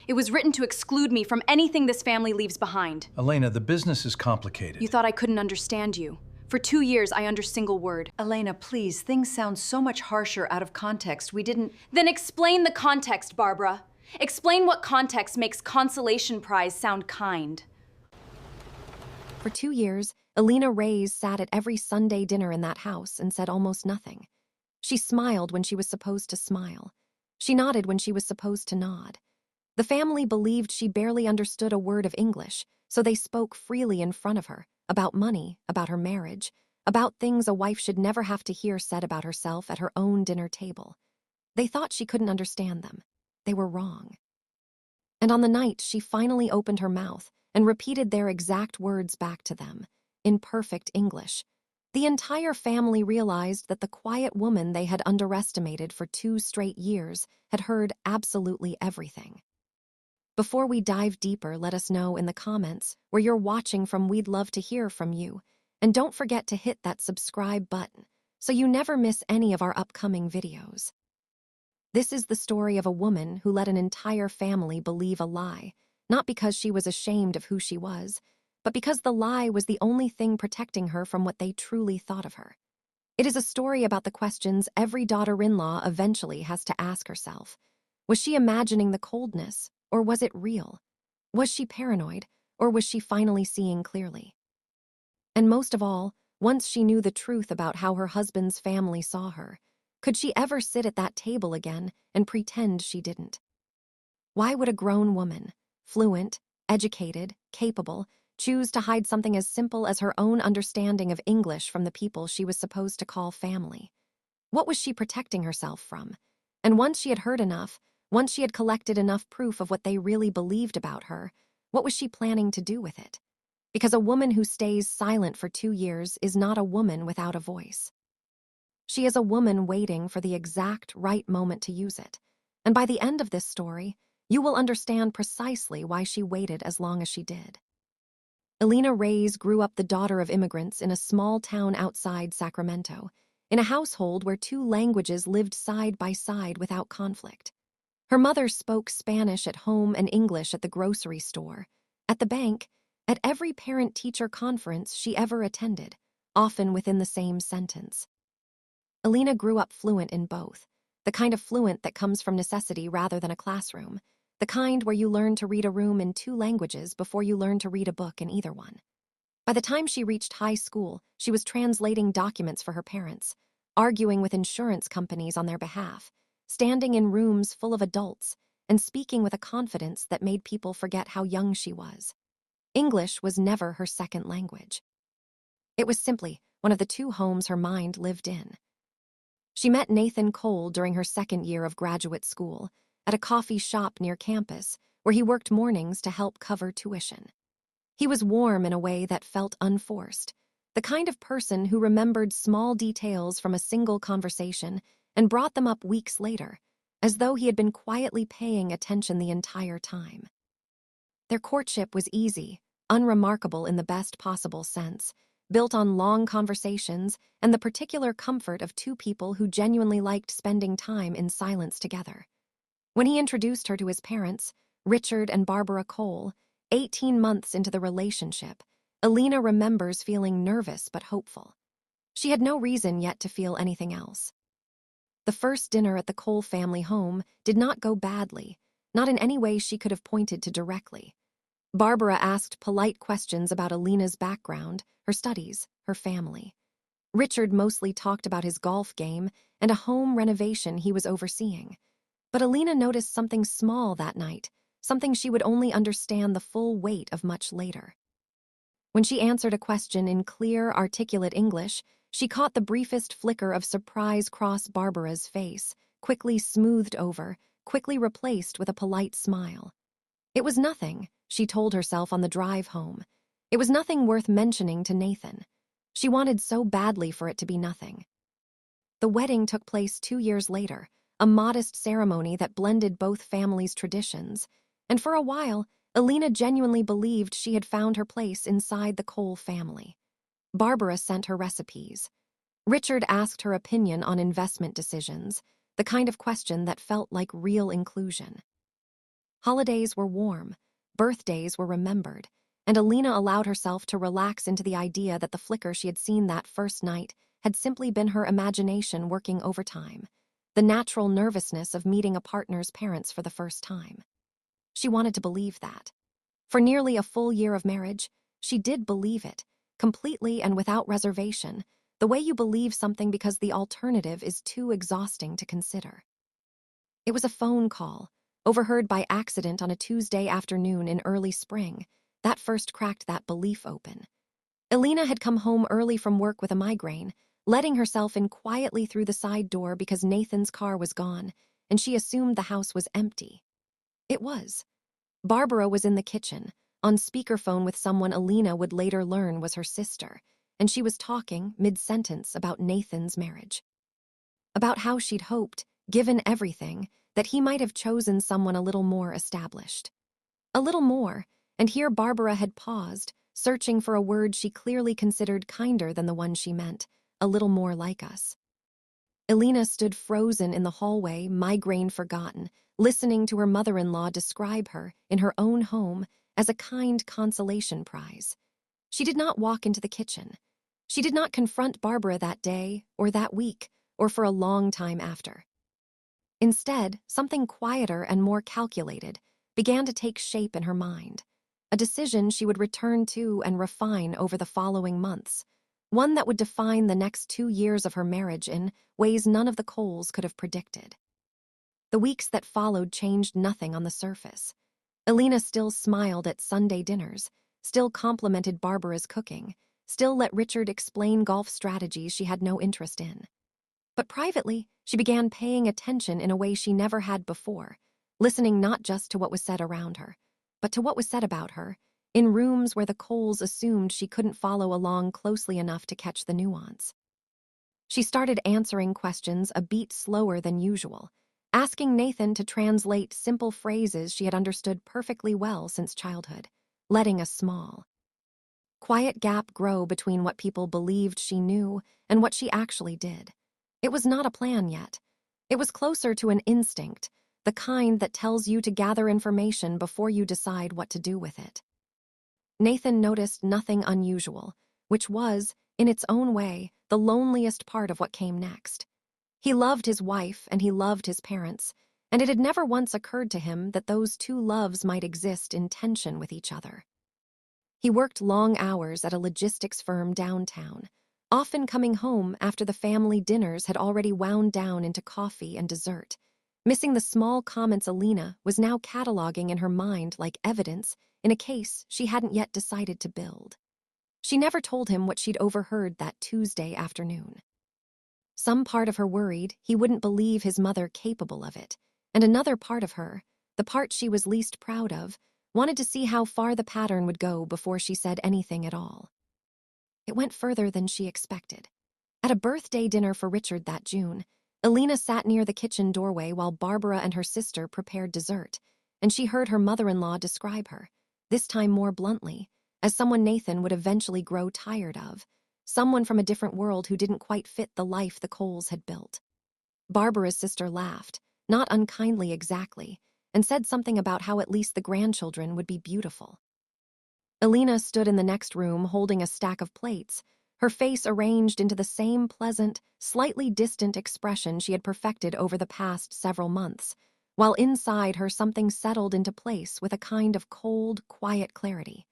It was written to exclude me from anything this family leaves behind. Elena, the business is complicated. You thought I couldn't understand you. For 2 years, I understood single word. Elena, please, things sound so much harsher out of context. We didn't... Then explain the context, Barbara. Explain what context makes consolation prize sound kind. For 2 years, Elena Reyes sat at every Sunday dinner in that house and said almost nothing. She smiled when she was supposed to smile. She nodded when she was supposed to nod. The family believed she barely understood a word of English, so they spoke freely in front of her, about money, about her marriage, about things a wife should never have to hear said about herself at her own dinner table. They thought she couldn't understand them. They were wrong. And on the night she finally opened her mouth and repeated their exact words back to them, in perfect English, the entire family realized that the quiet woman they had underestimated for 2 straight years had heard absolutely everything. Before we dive deeper, let us know in the comments where you're watching from. We'd love to hear from you. And don't forget to hit that subscribe button so you never miss any of our upcoming videos. This is the story of a woman who let an entire family believe a lie, not because she was ashamed of who she was, but because the lie was the only thing protecting her from what they truly thought of her. It is a story about the questions every daughter-in-law eventually has to ask herself. Was she imagining the coldness, or was it real? Was she paranoid, or was she finally seeing clearly? And most of all, once she knew the truth about how her husband's family saw her, could she ever sit at that table again and pretend she didn't? Why would a grown woman, fluent, educated, capable, choose to hide something as simple as her own understanding of English from the people she was supposed to call family? What was she protecting herself from? And once she had heard enough, once she had collected enough proof of what they really believed about her, what was she planning to do with it? Because a woman who stays silent for 2 years is not a woman without a voice. She is a woman waiting for the exact right moment to use it. And by the end of this story, you will understand precisely why she waited as long as she did. Elena Reyes grew up the daughter of immigrants in a small town outside Sacramento, in a household where 2 languages lived side by side without conflict. Her mother spoke Spanish at home and English at the grocery store, at the bank, at every parent-teacher conference she ever attended, often within the same sentence. Elena grew up fluent in both, the kind of fluent that comes from necessity rather than a classroom, the kind where you learn to read a room in 2 languages before you learn to read a book in either one. By the time she reached high school, she was translating documents for her parents, arguing with insurance companies on their behalf, standing in rooms full of adults, and speaking with a confidence that made people forget how young she was. English was never her second language. It was simply one of the 2 homes her mind lived in. She met Nathan Cole during her 2nd year of graduate school, at a coffee shop near campus, where he worked mornings to help cover tuition. He was warm in a way that felt unforced, the kind of person who remembered small details from a single conversation and brought them up weeks later, as though he had been quietly paying attention the entire time. Their courtship was easy, unremarkable in the best possible sense, built on long conversations and the particular comfort of 2 people who genuinely liked spending time in silence together. When he introduced her to his parents, Richard and Barbara Cole, 18 months into the relationship, Elena remembers feeling nervous but hopeful. She had no reason yet to feel anything else. The first dinner at the Cole family home did not go badly, not in any way she could have pointed to directly. Barbara asked polite questions about Elena's background, her studies, her family. Richard mostly talked about his golf game and a home renovation he was overseeing. But Elena noticed something small that night, something she would only understand the full weight of much later. When she answered a question in clear, articulate English, she caught the briefest flicker of surprise cross Barbara's face, quickly smoothed over, quickly replaced with a polite smile. It was nothing, she told herself on the drive home. It was nothing worth mentioning to Nathan. She wanted so badly for it to be nothing. The wedding took place 2 years later, a modest ceremony that blended both families' traditions, and for a while, Elena genuinely believed she had found her place inside the Cole family. Barbara sent her recipes. Richard asked her opinion on investment decisions, the kind of question that felt like real inclusion. Holidays were warm, birthdays were remembered, and Alina allowed herself to relax into the idea that the flicker she had seen that first night had simply been her imagination working overtime, the natural nervousness of meeting a partner's parents for the first time. She wanted to believe that. For nearly a full year of marriage, she did believe it, completely and without reservation, the way you believe something because the alternative is too exhausting to consider. It was a phone call, overheard by accident on a Tuesday afternoon in early spring, that first cracked that belief open. Alina had come home early from work with a migraine, letting herself in quietly through the side door because Nathan's car was gone, and she assumed the house was empty. It was. Barbara was in the kitchen, on speakerphone with someone Alina would later learn was her sister, and she was talking, mid-sentence, about Nathan's marriage. About how she'd hoped, given everything, that he might have chosen someone a little more established. A little more, and here Barbara had paused, searching for a word she clearly considered kinder than the one she meant, a little more like us. Alina stood frozen in the hallway, migraine forgotten, listening to her mother-in-law describe her, in her own home, as a kind consolation prize. She did not walk into the kitchen. She did not confront Barbara that day, or that week, or for a long time after. Instead, something quieter and more calculated began to take shape in her mind, a decision she would return to and refine over the following months, one that would define the next 2 years of her marriage in ways none of the Coles could have predicted. The weeks that followed changed nothing on the surface. Alina still smiled at Sunday dinners, still complimented Barbara's cooking, still let Richard explain golf strategies she had no interest in. But privately, she began paying attention in a way she never had before, listening not just to what was said around her, but to what was said about her, in rooms where the Coles assumed she couldn't follow along closely enough to catch the nuance. She started answering questions a beat slower than usual, asking Nathan to translate simple phrases she had understood perfectly well since childhood, letting a small, quiet gap grow between what people believed she knew and what she actually did. It was not a plan yet. It was closer to an instinct, the kind that tells you to gather information before you decide what to do with it. Nathan noticed nothing unusual, which was, in its own way, the loneliest part of what came next. He loved his wife and he loved his parents, and it had never once occurred to him that those two loves might exist in tension with each other. He worked long hours at a logistics firm downtown, often coming home after the family dinners had already wound down into coffee and dessert, missing the small comments Alina was now cataloging in her mind like evidence in a case she hadn't yet decided to build. She never told him what she'd overheard that Tuesday afternoon. Some part of her worried he wouldn't believe his mother capable of it, and another part of her, the part she was least proud of, wanted to see how far the pattern would go before she said anything at all. It went further than she expected. At a birthday dinner for Richard that June, Alina sat near the kitchen doorway while Barbara and her sister prepared dessert, and she heard her mother-in-law describe her, this time more bluntly, as someone Nathan would eventually grow tired of, someone from a different world who didn't quite fit the life the Coles had built. Barbara's sister laughed, not unkindly exactly, and said something about how at least the grandchildren would be beautiful. Alina stood in the next room holding a stack of plates, her face arranged into the same pleasant, slightly distant expression she had perfected over the past several months, while inside her something settled into place with a kind of cold, quiet clarity.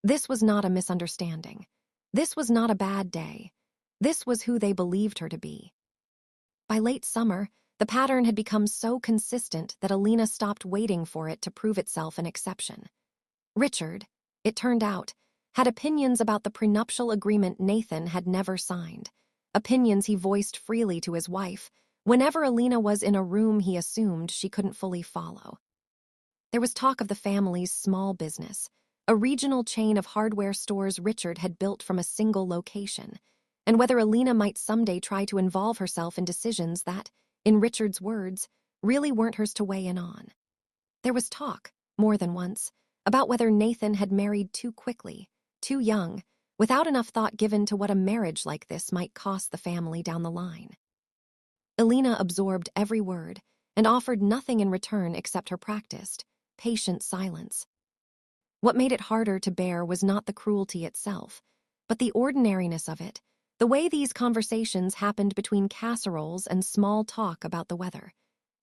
This was not a misunderstanding. This was not a bad day. This was who they believed her to be. By late summer, the pattern had become so consistent that Alina stopped waiting for it to prove itself an exception. Richard, it turned out, had opinions about the prenuptial agreement Nathan had never signed, opinions he voiced freely to his wife whenever Alina was in a room he assumed she couldn't fully follow. There was talk of the family's small business, a regional chain of hardware stores Richard had built from a single location, and whether Alina might someday try to involve herself in decisions that, in Richard's words, really weren't hers to weigh in on. There was talk, more than once, about whether Nathan had married too quickly, too young, without enough thought given to what a marriage like this might cost the family down the line. Alina absorbed every word and offered nothing in return except her practiced, patient silence. What made it harder to bear was not the cruelty itself, but the ordinariness of it, the way these conversations happened between casseroles and small talk about the weather,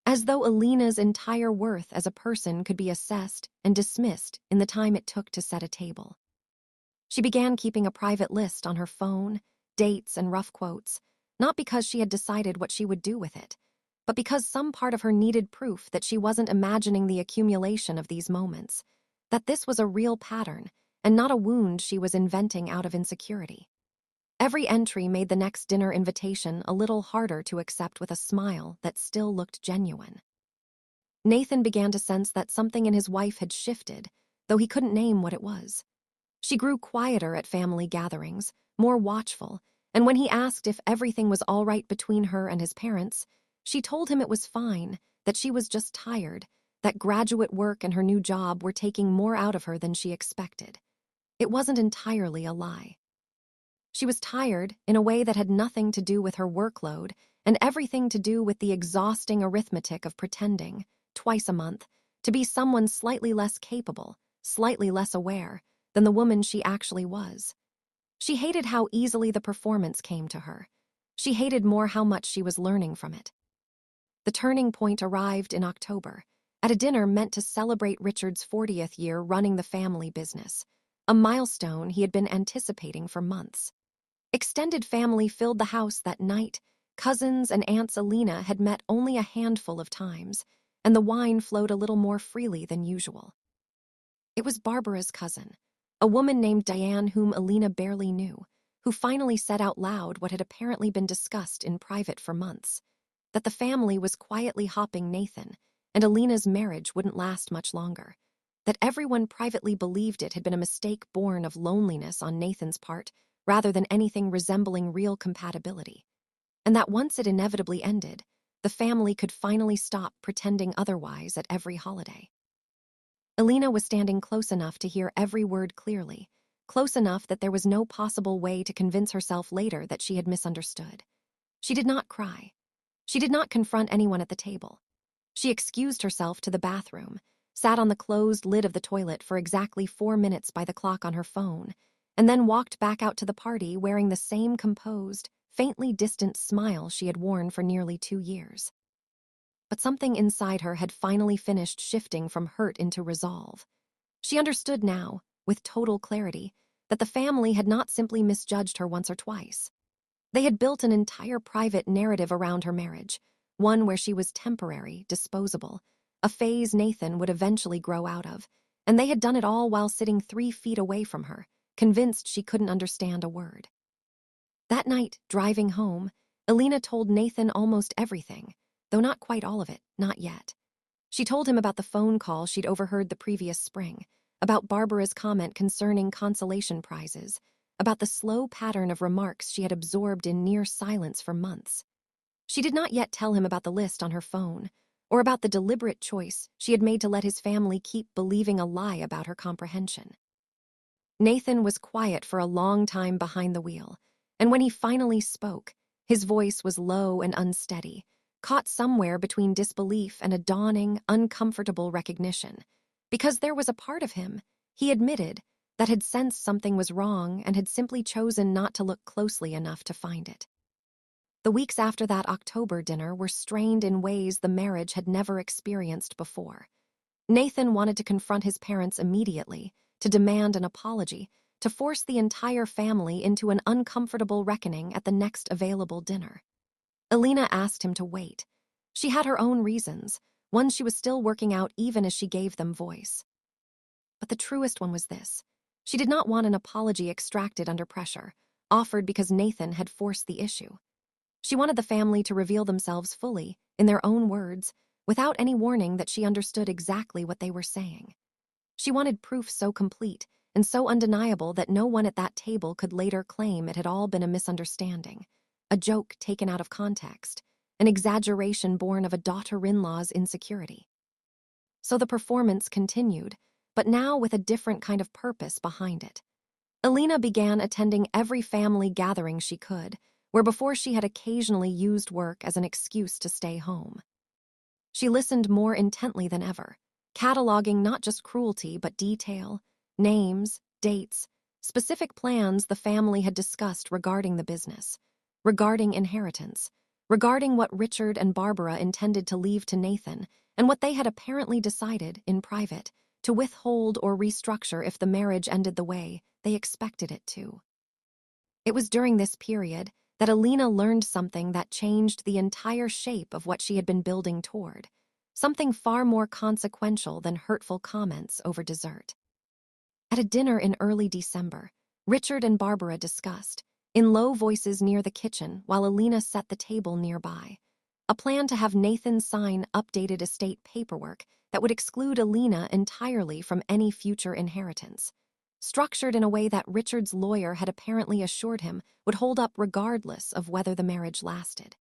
as though Alina's entire worth as a person could be assessed and dismissed in the time it took to set a table. She began keeping a private list on her phone, dates and rough quotes, not because she had decided what she would do with it, but because some part of her needed proof that she wasn't imagining the accumulation of these moments, that this was a real pattern and not a wound she was inventing out of insecurity. Every entry made the next dinner invitation a little harder to accept with a smile that still looked genuine. Nathan began to sense that something in his wife had shifted, though he couldn't name what it was. She grew quieter at family gatherings, more watchful, and when he asked if everything was all right between her and his parents, she told him it was fine, that she was just tired, that graduate work and her new job were taking more out of her than she expected. It wasn't entirely a lie. She was tired in a way that had nothing to do with her workload and everything to do with the exhausting arithmetic of pretending, twice a month, to be someone slightly less capable, slightly less aware, than the woman she actually was. She hated how easily the performance came to her. She hated more how much she was learning from it. The turning point arrived in October, at a dinner meant to celebrate Richard's 40th year running the family business, a milestone he had been anticipating for months. Extended family filled the house that night. Cousins and Aunts Alina had met only a handful of times, and the wine flowed a little more freely than usual. It was Barbara's cousin, a woman named Diane whom Alina barely knew, who finally said out loud what had apparently been discussed in private for months, that the family was quietly hopping Nathan, and Alina's marriage wouldn't last much longer, that everyone privately believed it had been a mistake born of loneliness on Nathan's part, rather than anything resembling real compatibility, and that once it inevitably ended, the family could finally stop pretending otherwise at every holiday. Alina was standing close enough to hear every word clearly, close enough that there was no possible way to convince herself later that she had misunderstood. She did not cry. She did not confront anyone at the table. She excused herself to the bathroom, sat on the closed lid of the toilet for exactly 4 minutes by the clock on her phone, and then walked back out to the party wearing the same composed, faintly distant smile she had worn for nearly 2 years. But something inside her had finally finished shifting from hurt into resolve. She understood now, with total clarity, that the family had not simply misjudged her once or twice. They had built an entire private narrative around her marriage, one where she was temporary, disposable, a phase Nathan would eventually grow out of, and they had done it all while sitting 3 feet away from her, convinced she couldn't understand a word. That night, driving home, Alina told Nathan almost everything, though not quite all of it, not yet. She told him about the phone call she'd overheard the previous spring, about Barbara's comment concerning consolation prizes, about the slow pattern of remarks she had absorbed in near silence for months. She did not yet tell him about the list on her phone, or about the deliberate choice she had made to let his family keep believing a lie about her comprehension. Nathan was quiet for a long time behind the wheel, and when he finally spoke, his voice was low and unsteady, caught somewhere between disbelief and a dawning, uncomfortable recognition, because there was a part of him, he admitted, that had sensed something was wrong and had simply chosen not to look closely enough to find it. The weeks after that October dinner were strained in ways the marriage had never experienced before. Nathan wanted to confront his parents immediately, to demand an apology, to force the entire family into an uncomfortable reckoning at the next available dinner. Alina asked him to wait. She had her own reasons, ones she was still working out even as she gave them voice. But the truest one was this. She did not want an apology extracted under pressure, offered because Nathan had forced the issue. She wanted the family to reveal themselves fully, in their own words, without any warning that she understood exactly what they were saying. She wanted proof so complete and so undeniable that no one at that table could later claim it had all been a misunderstanding, a joke taken out of context, an exaggeration born of a daughter-in-law's insecurity. So the performance continued, but now with a different kind of purpose behind it. Alina began attending every family gathering she could, where before she had occasionally used work as an excuse to stay home. She listened more intently than ever, cataloging not just cruelty but detail, names, dates, specific plans the family had discussed regarding the business, regarding inheritance, regarding what Richard and Barbara intended to leave to Nathan, and what they had apparently decided, in private, to withhold or restructure if the marriage ended the way they expected it to. It was during this period that Alina learned something that changed the entire shape of what she had been building toward, something far more consequential than hurtful comments over dessert. At a dinner in early December, Richard and Barbara discussed, in low voices near the kitchen while Alina set the table nearby, a plan to have Nathan sign updated estate paperwork that would exclude Alina entirely from any future inheritance, structured in a way that Richard's lawyer had apparently assured him would hold up regardless of whether the marriage lasted.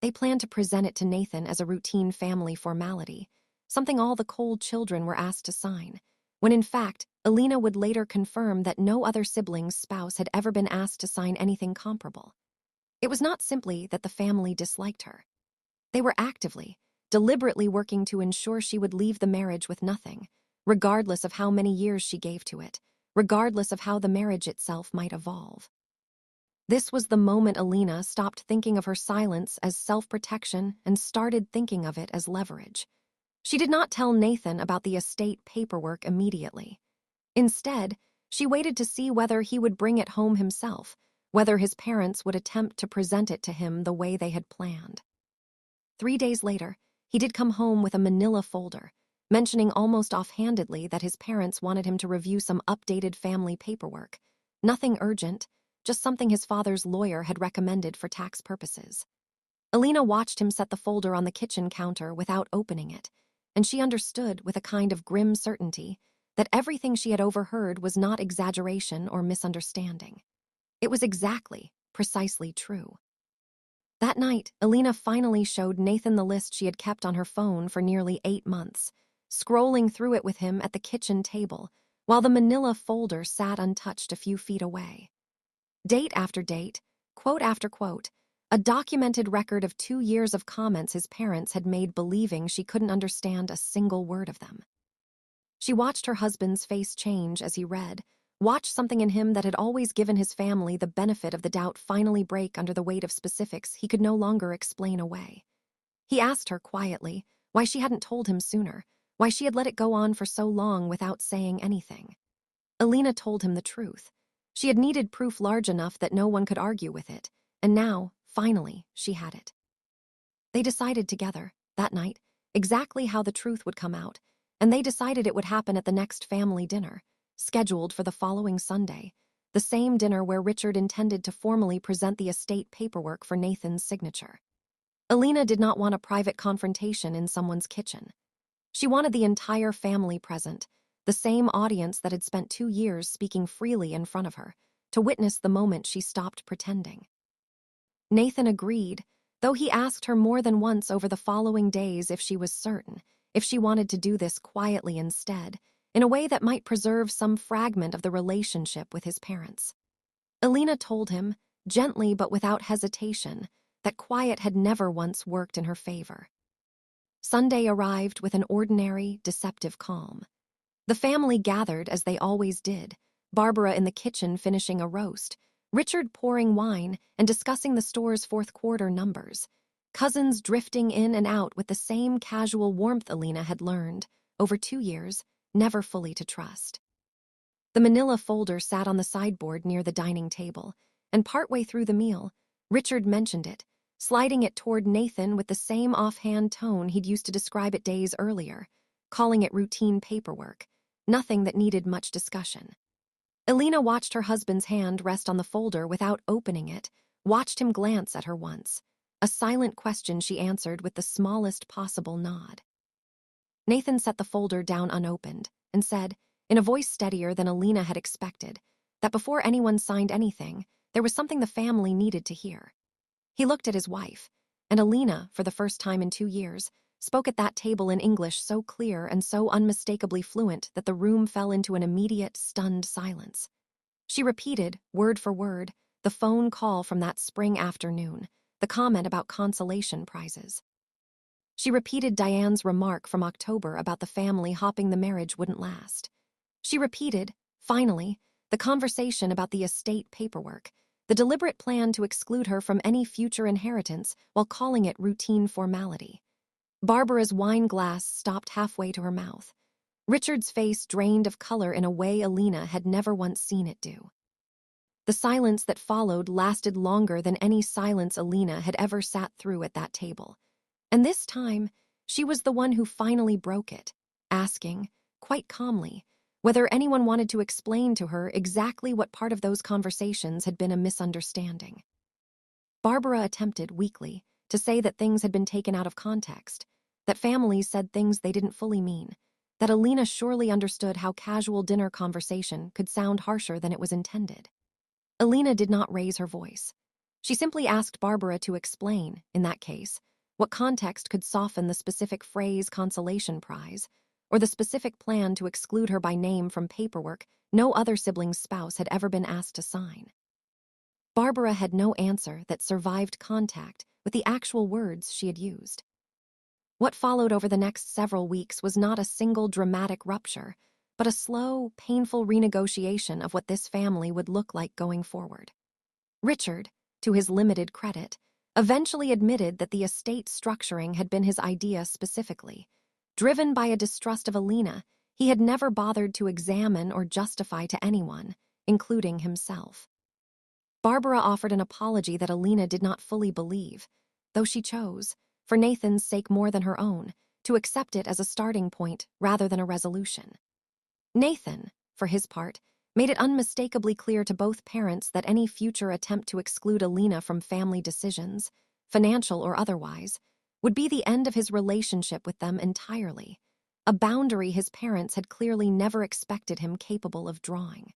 They planned to present it to Nathan as a routine family formality, something all the Cold children were asked to sign, when in fact, Alina would later confirm that no other sibling's spouse had ever been asked to sign anything comparable. It was not simply that the family disliked her. They were actively, deliberately working to ensure she would leave the marriage with nothing, regardless of how many years she gave to it, regardless of how the marriage itself might evolve. This was the moment Alina stopped thinking of her silence as self-protection and started thinking of it as leverage. She did not tell Nathan about the estate paperwork immediately. Instead, she waited to see whether he would bring it home himself, whether his parents would attempt to present it to him the way they had planned. 3 days later, he did come home with a manila folder, mentioning almost offhandedly that his parents wanted him to review some updated family paperwork. Nothing urgent, just something his father's lawyer had recommended for tax purposes. Alina watched him set the folder on the kitchen counter without opening it, and she understood with a kind of grim certainty that everything she had overheard was not exaggeration or misunderstanding. It was exactly, precisely true. That night, Alina finally showed Nathan the list she had kept on her phone for nearly 8 months, scrolling through it with him at the kitchen table, while the manila folder sat untouched a few feet away. Date after date, quote after quote, a documented record of 2 years of comments his parents had made believing she couldn't understand a single word of them. She watched her husband's face change as he read, watched something in him that had always given his family the benefit of the doubt finally break under the weight of specifics he could no longer explain away. He asked her quietly why she hadn't told him sooner, why she had let it go on for so long without saying anything. Alina told him the truth. She had needed proof large enough that no one could argue with it, and now, finally, she had it. They decided together, that night, exactly how the truth would come out, and they decided it would happen at the next family dinner, scheduled for the following Sunday, the same dinner where Richard intended to formally present the estate paperwork for Nathan's signature. Alina did not want a private confrontation in someone's kitchen. She wanted the entire family present, the same audience that had spent 2 years speaking freely in front of her, to witness the moment she stopped pretending. Nathan agreed, though he asked her more than once over the following days if she was certain, if she wanted to do this quietly instead, in a way that might preserve some fragment of the relationship with his parents. Alina told him, gently but without hesitation, that quiet had never once worked in her favor. Sunday arrived with an ordinary, deceptive calm. The family gathered as they always did, Barbara in the kitchen finishing a roast, Richard pouring wine and discussing the store's fourth quarter numbers, cousins drifting in and out with the same casual warmth Alina had learned, over 2 years, never fully to trust. The manila folder sat on the sideboard near the dining table, and partway through the meal, Richard mentioned it, sliding it toward Nathan with the same offhand tone he'd used to describe it days earlier, calling it routine paperwork, nothing that needed much discussion. Alina watched her husband's hand rest on the folder without opening it, watched him glance at her once, a silent question she answered with the smallest possible nod. Nathan set the folder down unopened and said, in a voice steadier than Alina had expected, that before anyone signed anything, there was something the family needed to hear. He looked at his wife, and Alina, for the first time in 2 years, spoke at that table in English so clear and so unmistakably fluent that the room fell into an immediate, stunned silence. She repeated, word for word, the phone call from that spring afternoon, the comment about consolation prizes. She repeated Diane's remark from October about the family hoping the marriage wouldn't last. She repeated, finally, the conversation about the estate paperwork, the deliberate plan to exclude her from any future inheritance while calling it routine formality. Barbara's wine glass stopped halfway to her mouth. Richard's face drained of color in a way Alina had never once seen it do. The silence that followed lasted longer than any silence Alina had ever sat through at that table. And this time, she was the one who finally broke it, asking, quite calmly, whether anyone wanted to explain to her exactly what part of those conversations had been a misunderstanding. Barbara attempted, weakly, to say that things had been taken out of context, that families said things they didn't fully mean, that Alina surely understood how casual dinner conversation could sound harsher than it was intended. Alina did not raise her voice. She simply asked Barbara to explain, in that case, what context could soften the specific phrase consolation prize, or the specific plan to exclude her by name from paperwork no other sibling's spouse had ever been asked to sign. Barbara had no answer that survived contact with the actual words she had used. What followed over the next several weeks was not a single dramatic rupture, but a slow, painful renegotiation of what this family would look like going forward. Richard, to his limited credit, eventually admitted that the estate structuring had been his idea specifically. Driven by a distrust of Alina, he had never bothered to examine or justify to anyone, including himself. Barbara offered an apology that Alina did not fully believe, though she chose, for Nathan's sake more than her own, to accept it as a starting point rather than a resolution. Nathan, for his part, made it unmistakably clear to both parents that any future attempt to exclude Alina from family decisions, financial or otherwise, would be the end of his relationship with them entirely, a boundary his parents had clearly never expected him capable of drawing.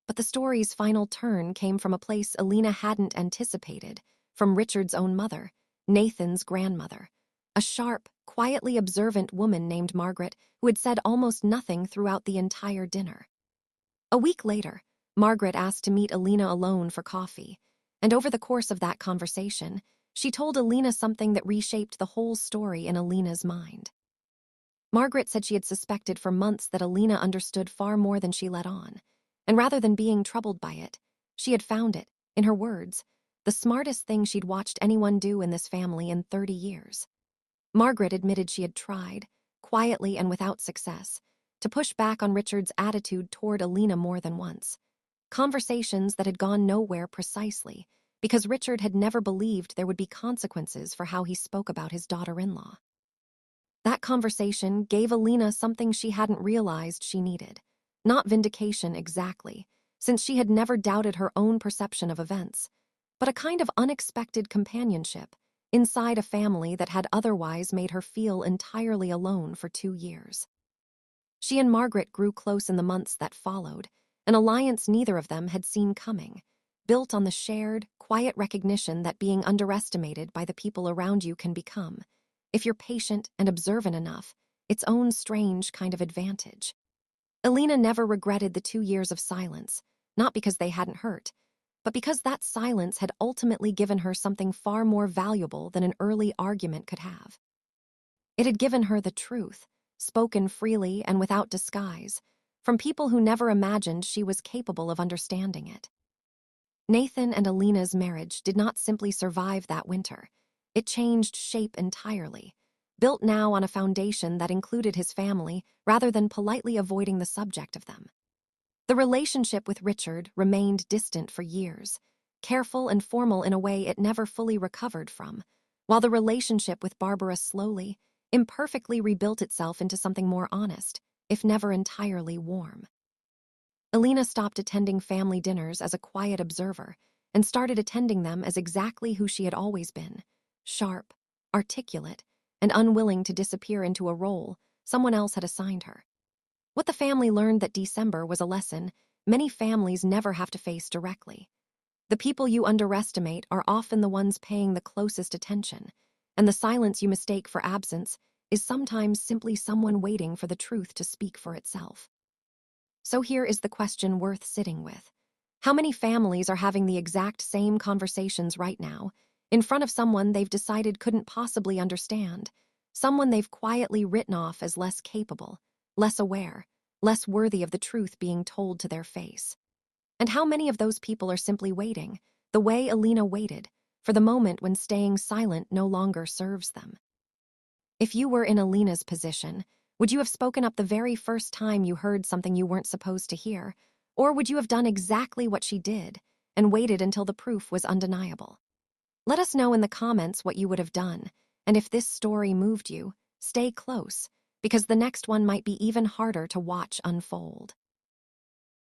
But the story's final turn came from a place Alina hadn't anticipated, from Richard's own mother, Nathan's grandmother, a sharp, quietly observant woman named Margaret who had said almost nothing throughout the entire dinner. A week later, Margaret asked to meet Alina alone for coffee, and over the course of that conversation, she told Alina something that reshaped the whole story in Alina's mind. Margaret said she had suspected for months that Alina understood far more than she let on, and rather than being troubled by it, she had found it, in her words, the smartest thing she'd watched anyone do in this family in 30 years. Margaret admitted she had tried, quietly and without success, to push back on Richard's attitude toward Alina more than once. Conversations that had gone nowhere precisely because Richard had never believed there would be consequences for how he spoke about his daughter-in-law. That conversation gave Alina something she hadn't realized she needed. Not vindication exactly, since she had never doubted her own perception of events, but a kind of unexpected companionship inside a family that had otherwise made her feel entirely alone for 2 years. She and Margaret grew close in the months that followed, an alliance neither of them had seen coming, built on the shared, quiet recognition that being underestimated by the people around you can become, if you're patient and observant enough, its own strange kind of advantage. Alina never regretted the 2 years of silence, not because they hadn't hurt, but because that silence had ultimately given her something far more valuable than an early argument could have. It had given her the truth, spoken freely and without disguise, from people who never imagined she was capable of understanding it. Nathan and Alina's marriage did not simply survive that winter. It changed shape entirely, built now on a foundation that included his family rather than politely avoiding the subject of them. The relationship with Richard remained distant for years, careful and formal in a way it never fully recovered from, while the relationship with Barbara slowly, imperfectly rebuilt itself into something more honest, if never entirely warm. Alina stopped attending family dinners as a quiet observer and started attending them as exactly who she had always been, sharp, articulate, and unwilling to disappear into a role someone else had assigned her. What the family learned that December was a lesson many families never have to face directly. The people you underestimate are often the ones paying the closest attention, and the silence you mistake for absence is sometimes simply someone waiting for the truth to speak for itself. So here is the question worth sitting with. How many families are having the exact same conversations right now, in front of someone they've decided couldn't possibly understand, someone they've quietly written off as less capable, less aware, less worthy of the truth being told to their face. And how many of those people are simply waiting, the way Alina waited, for the moment when staying silent no longer serves them? If you were in Alina's position, would you have spoken up the very first time you heard something you weren't supposed to hear? Or would you have done exactly what she did and waited until the proof was undeniable? Let us know in the comments what you would have done, and if this story moved you, stay close, because the next one might be even harder to watch unfold.